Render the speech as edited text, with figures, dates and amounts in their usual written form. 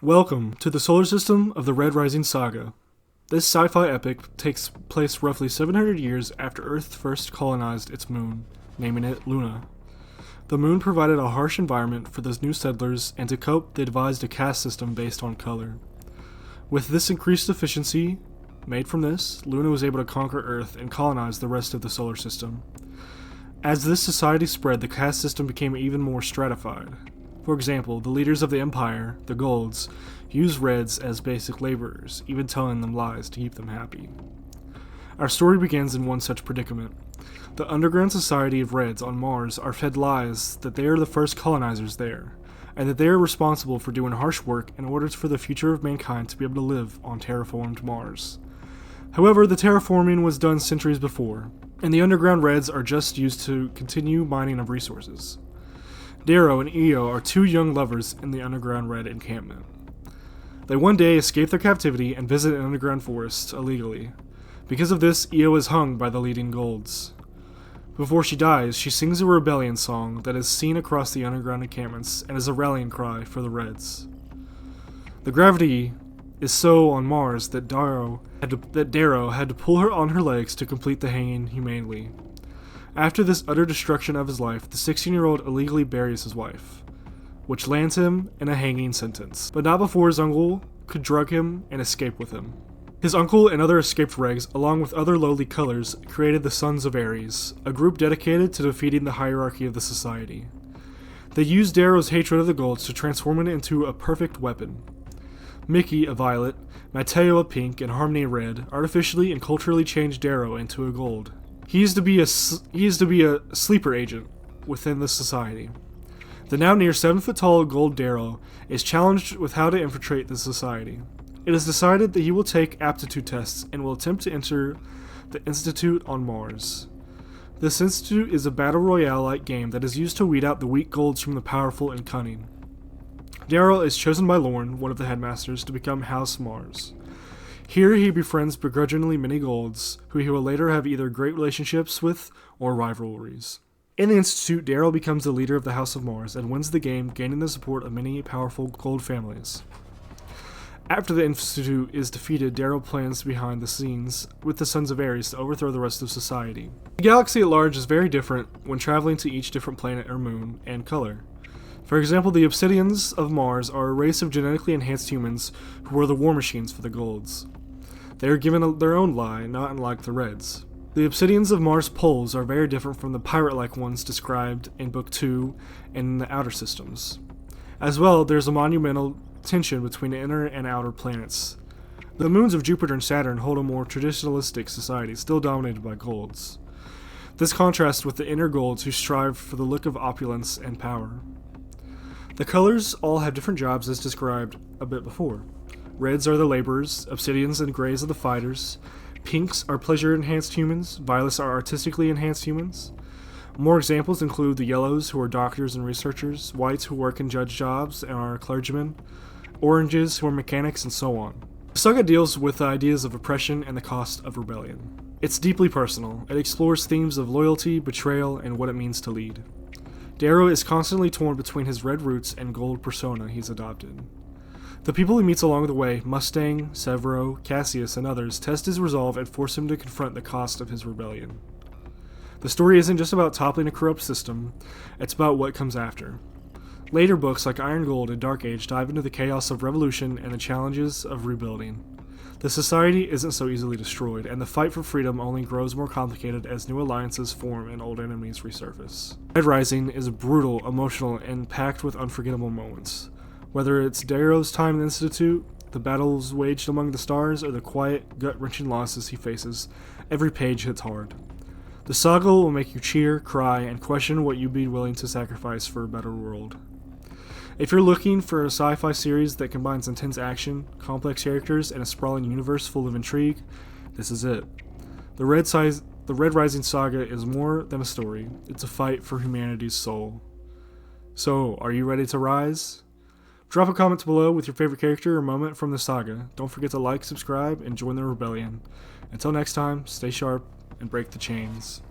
Welcome to the solar system of the Red Rising Saga. This sci-fi epic takes place roughly 700 years after Earth first colonized its moon, naming it Luna. The moon provided a harsh environment for those new settlers, and to cope, they devised a caste system based on color. With this increased efficiency made from this, Luna was able to conquer Earth and colonize the rest of the solar system. As this society spread, the caste system became even more stratified. For example, the leaders of the empire, the Golds, used Reds as basic laborers, even telling them lies to keep them happy. Our story begins in one such predicament. The underground society of Reds on Mars are fed lies that they are the first colonizers there, and that they are responsible for doing harsh work in order for the future of mankind to be able to live on terraformed Mars. However, the terraforming was done centuries before, and the underground Reds are just used to continue mining of resources. Darrow and Io are two young lovers in the underground Red encampment. They one day escape their captivity and visit an underground forest illegally. Because of this, Io is hung by the leading Golds. Before she dies, she sings a rebellion song that is seen across the underground encampments and is a rallying cry for the Reds. The gravity is so on Mars that Darrow had to pull her on her legs to complete the hanging humanely. After this utter destruction of his life, the 16-year-old illegally buries his wife, which lands him in a hanging sentence, but not before his uncle could drug him and escape with him. His uncle and other escaped Regs, along with other lowly colors, created the Sons of Ares, a group dedicated to defeating the hierarchy of the society. They used Darrow's hatred of the Golds to transform it into a perfect weapon. Mickey, a violet, Matteo, a pink, and Harmony, a red, artificially and culturally changed Darrow into a gold. He is to be a sleeper agent within the society. The now near 7-foot-tall Gold Darrow is challenged with how to infiltrate the society. It is decided that he will take aptitude tests and will attempt to enter the Institute on Mars. This Institute is a battle royale-like game that is used to weed out the weak Golds from the powerful and cunning. Darrow is chosen by Lorne, one of the headmasters, to become House Mars. Here he befriends begrudgingly many Golds, who he will later have either great relationships with or rivalries. In the Institute, Darrow becomes the leader of the House of Mars and wins the game, gaining the support of many powerful Gold families. After the Institute is defeated, Darrow plans behind the scenes with the Sons of Ares to overthrow the rest of society. The galaxy at large is very different when traveling to each different planet or moon and color. For example, the Obsidians of Mars are a race of genetically enhanced humans who are the war machines for the Golds. They are given their own lie, not unlike the Reds. The Obsidians of Mars poles are very different from the pirate-like ones described in Book 2 and in the Outer Systems. As well, there's a monumental tension between inner and outer planets. The moons of Jupiter and Saturn hold a more traditionalistic society, still dominated by Golds. This contrasts with the inner Golds who strive for the look of opulence and power. The colors all have different jobs as described a bit before. Reds are the laborers, Obsidians and Greys are the fighters, Pinks are pleasure-enhanced humans, Violets are artistically enhanced humans. More examples include the Yellows, who are doctors and researchers, Whites, who work in judge jobs and are clergymen, Oranges, who are mechanics, and so on. The saga deals with the ideas of oppression and the cost of rebellion. It's deeply personal. It explores themes of loyalty, betrayal, and what it means to lead. Darrow is constantly torn between his red roots and gold persona he's adopted. The people he meets along the way, Mustang, Severo, Cassius, and others, test his resolve and force him to confront the cost of his rebellion. The story isn't just about toppling a corrupt system, it's about what comes after. Later books like Iron Gold and Dark Age dive into the chaos of revolution and the challenges of rebuilding. The society isn't so easily destroyed, and the fight for freedom only grows more complicated as new alliances form and old enemies resurface. Red Rising is brutal, emotional, and packed with unforgettable moments. Whether it's Darrow's time in the Institute, the battles waged among the stars, or the quiet, gut-wrenching losses he faces, every page hits hard. The saga will make you cheer, cry, and question what you'd be willing to sacrifice for a better world. If you're looking for a sci-fi series that combines intense action, complex characters, and a sprawling universe full of intrigue, this is it. The Red Rising Saga is more than a story, it's a fight for humanity's soul. So, are you ready to rise? Drop a comment below with your favorite character or moment from the saga. Don't forget to like, subscribe, and join the rebellion. Until next time, stay sharp and break the chains.